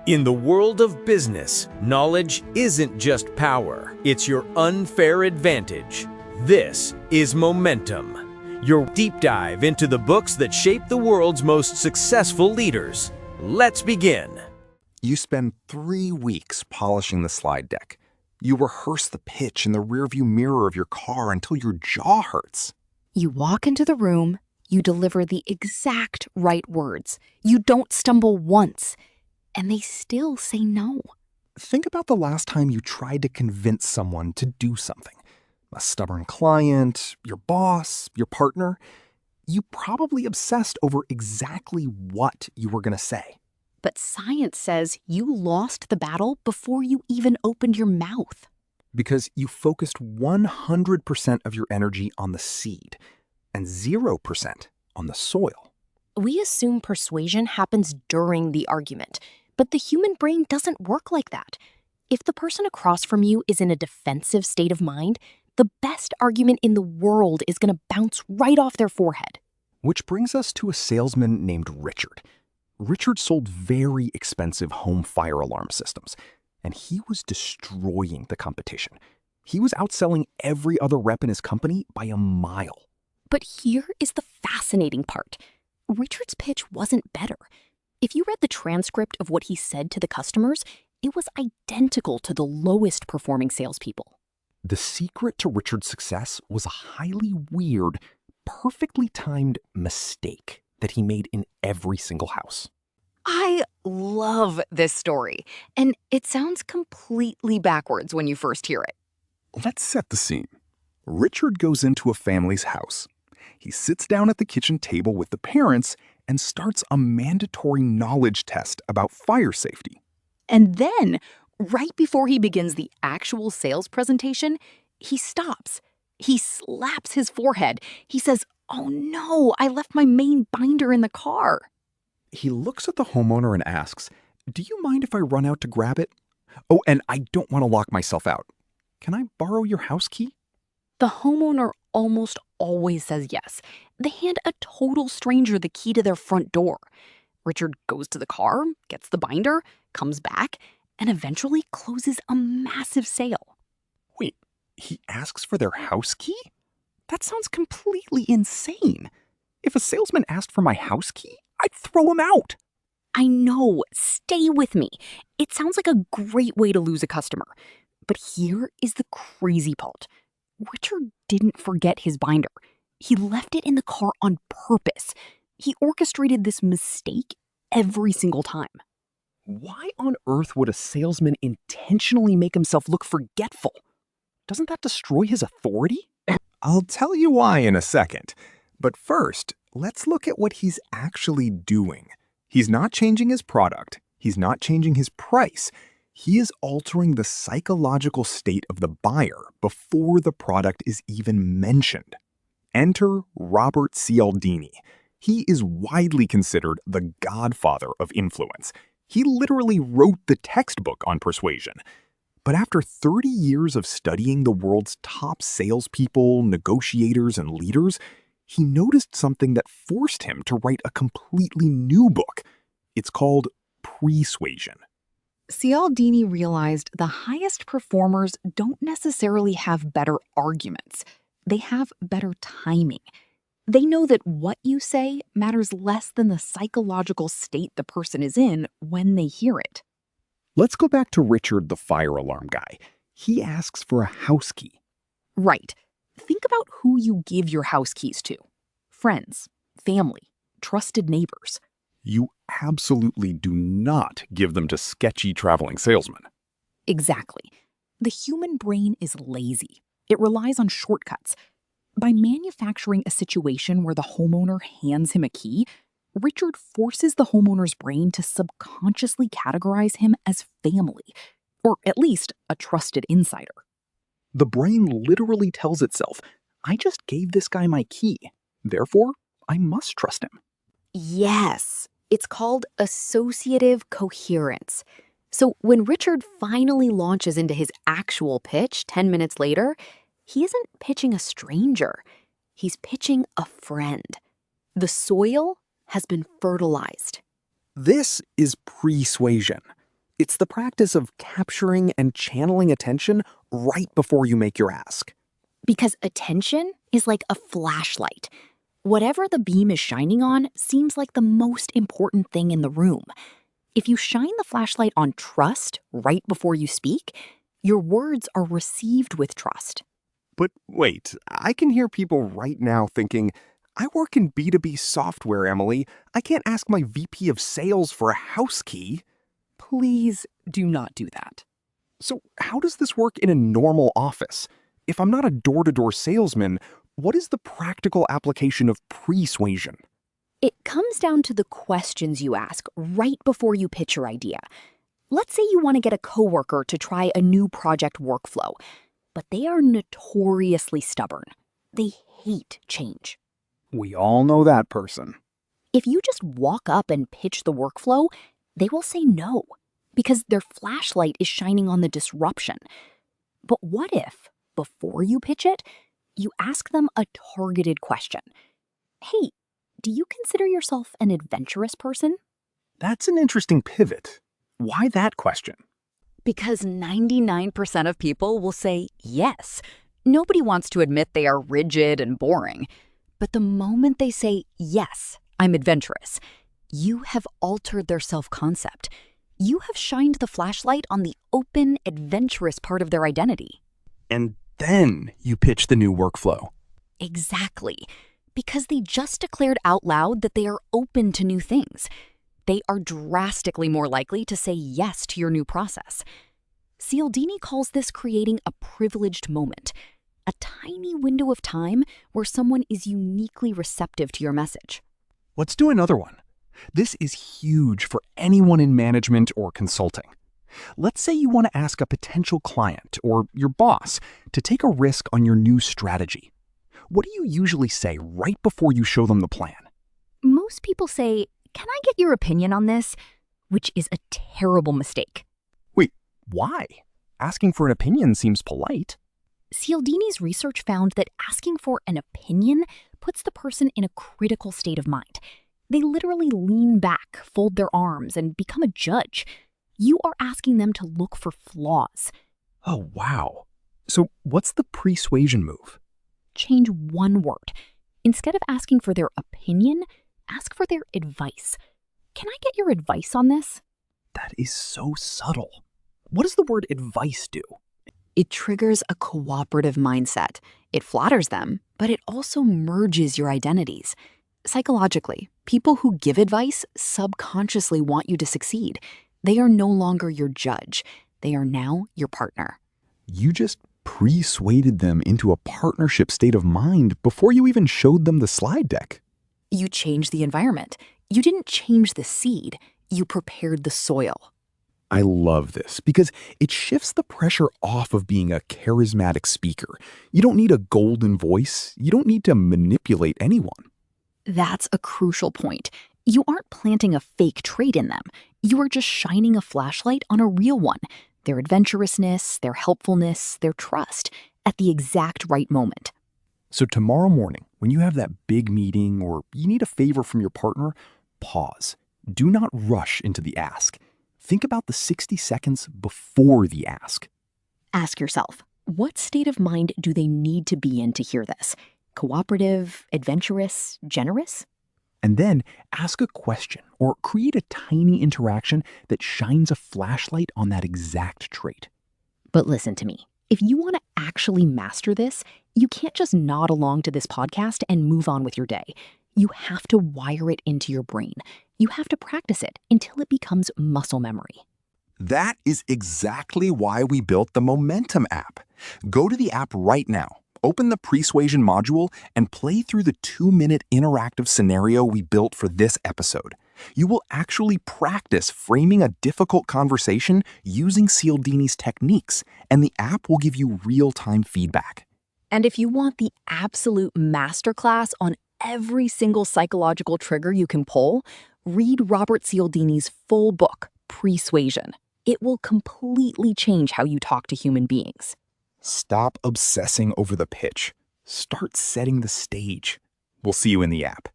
In the world of business, knowledge isn't just power, it's your unfair advantage. This is Momentum, your deep dive into the books that shape the world's most successful leaders. Let's begin. You spend 3 weeks polishing the slide deck. You rehearse the pitch in the rearview mirror of your car until your jaw hurts. You walk into the room, you deliver the exact right words. You don't stumble once. And they still say no. Think about the last time you tried to convince someone to do something. A stubborn client, your boss, your partner. You probably obsessed over exactly what you were going to say. But science says you lost the battle before you even opened your mouth. Because you focused 100% of your energy on the seed and 0% on the soil. We assume persuasion happens during the argument. But the human brain doesn't work like that. If the person across from you is in a defensive state of mind, the best argument in the world is going to bounce right off their forehead. Which brings us to a salesman named Richard. Richard sold very expensive home fire alarm systems, and he was destroying the competition. He was outselling every other rep in his company by a mile. But here is the fascinating part. Richard's pitch wasn't better. If you read the transcript of what he said to the customers, it was identical to the lowest performing salespeople. The secret to Richard's success was a highly weird, perfectly timed mistake that he made in every single house. I love this story, and it sounds completely backwards when you first hear it. Let's set the scene. Richard goes into a family's house. He sits down at the kitchen table with the parents and starts a mandatory knowledge test about fire safety. And then, right before he begins the actual sales presentation, he stops. He slaps his forehead. He says, "Oh no, I left my main binder in the car." He looks at the homeowner and asks, "Do you mind if I run out to grab it? Oh, and I don't want to lock myself out. Can I borrow your house key?" The homeowner almost always says yes. They hand a total stranger the key to their front door. Richard goes to the car, gets the binder, comes back, and eventually closes a massive sale. Wait, he asks for their house key? That sounds completely insane. If a salesman asked for my house key, I'd throw him out. I know, stay with me. It sounds like a great way to lose a customer. But here is the crazy part. Richard didn't forget his binder. He left it in the car on purpose. He orchestrated this mistake every single time. Why on earth would a salesman intentionally make himself look forgetful? Doesn't that destroy his authority? I'll tell you why in a second. But first, let's look at what he's actually doing. He's not changing his product. He's not changing his price. He is altering the psychological state of the buyer before the product is even mentioned. Enter Robert Cialdini. He is widely considered the godfather of influence. He literally wrote the textbook on persuasion. But after 30 years of studying the world's top salespeople, negotiators, and leaders, he noticed something that forced him to write a completely new book. It's called Pre-Suasion. Cialdini realized the highest performers don't necessarily have better arguments. They have better timing. They know that what you say matters less than the psychological state the person is in when they hear it. Let's go back to Richard, the fire alarm guy. He asks for a house key. Right. Think about who you give your house keys to. Friends, family, trusted neighbors. You absolutely do not give them to sketchy traveling salesmen. Exactly. The human brain is lazy. It relies on shortcuts. By manufacturing a situation where the homeowner hands him a key, Richard forces the homeowner's brain to subconsciously categorize him as family, or at least a trusted insider. The brain literally tells itself, I just gave this guy my key. Therefore, I must trust him. Yes, it's called associative coherence. So when Richard finally launches into his actual pitch 10 minutes later, he isn't pitching a stranger. He's pitching a friend. The soil has been fertilized. This is Pre-Suasion. It's the practice of capturing and channeling attention right before you make your ask. Because attention is like a flashlight. Whatever the beam is shining on seems like the most important thing in the room. If you shine the flashlight on trust right before you speak, your words are received with trust. But wait, I can hear people right now thinking, I work in B2B software, Emily. I can't ask my VP of sales for a house key. Please do not do that. So how does this work in a normal office? If I'm not a door-to-door salesman, what is the practical application of Pre-Suasion? It comes down to the questions you ask right before you pitch your idea. Let's say you want to get a coworker to try a new project workflow, but they are notoriously stubborn. They hate change. We all know that person. If you just walk up and pitch the workflow, they will say no, because their flashlight is shining on the disruption. But what if, before you pitch it, you ask them a targeted question? Hey, do you consider yourself an adventurous person? That's an interesting pivot. Why that question? Because 99% of people will say yes. Nobody wants to admit they are rigid and boring. But the moment they say, yes, I'm adventurous, you have altered their self-concept. You have shined the flashlight on the open, adventurous part of their identity. And then you pitch the new workflow. Exactly. Because they just declared out loud that they are open to new things. They are drastically more likely to say yes to your new process. Cialdini calls this creating a privileged moment, a tiny window of time where someone is uniquely receptive to your message. Let's do another one. This is huge for anyone in management or consulting. Let's say you want to ask a potential client or your boss to take a risk on your new strategy. What do you usually say right before you show them the plan? Most people say, "Can I get your opinion on this?" Which is a terrible mistake. Wait, why? Asking for an opinion seems polite. Cialdini's research found that asking for an opinion puts the person in a critical state of mind. They literally lean back, fold their arms, and become a judge. You are asking them to look for flaws. Oh, wow. So what's the Pre-Suasion move? Change one word. Instead of asking for their opinion, ask for their advice. Can I get your advice on this? That is so subtle. What does the word advice do? It triggers a cooperative mindset. It flatters them, but it also merges your identities. Psychologically, people who give advice subconsciously want you to succeed. They are no longer your judge. They are now your partner. You just persuaded them into a partnership state of mind before you even showed them the slide deck. You changed the environment. You didn't change the seed. You prepared the soil. I love this because it shifts the pressure off of being a charismatic speaker. You don't need a golden voice. You don't need to manipulate anyone. That's a crucial point. You aren't planting a fake trait in them. You are just shining a flashlight on a real one. Their adventurousness, their helpfulness, their trust at the exact right moment. So tomorrow morning, when you have that big meeting or you need a favor from your partner, pause. Do not rush into the ask. Think about the 60 seconds before the ask. Ask yourself, what state of mind do they need to be in to hear this? Cooperative, adventurous, generous? And then ask a question or create a tiny interaction that shines a flashlight on that exact trait. But listen to me. If you want to actually master this, you can't just nod along to this podcast and move on with your day. You have to wire it into your brain. You have to practice it until it becomes muscle memory. That is exactly why we built the Momentum app. Go to the app right now, open the Pre-Suasion module, and play through the 2-minute interactive scenario we built for this episode. You will actually practice framing a difficult conversation using Cialdini's techniques, and the app will give you real-time feedback. And if you want the absolute masterclass on every single psychological trigger you can pull, read Robert Cialdini's full book, Pre-Suasion. It will completely change how you talk to human beings. Stop obsessing over the pitch. Start setting the stage. We'll see you in the app.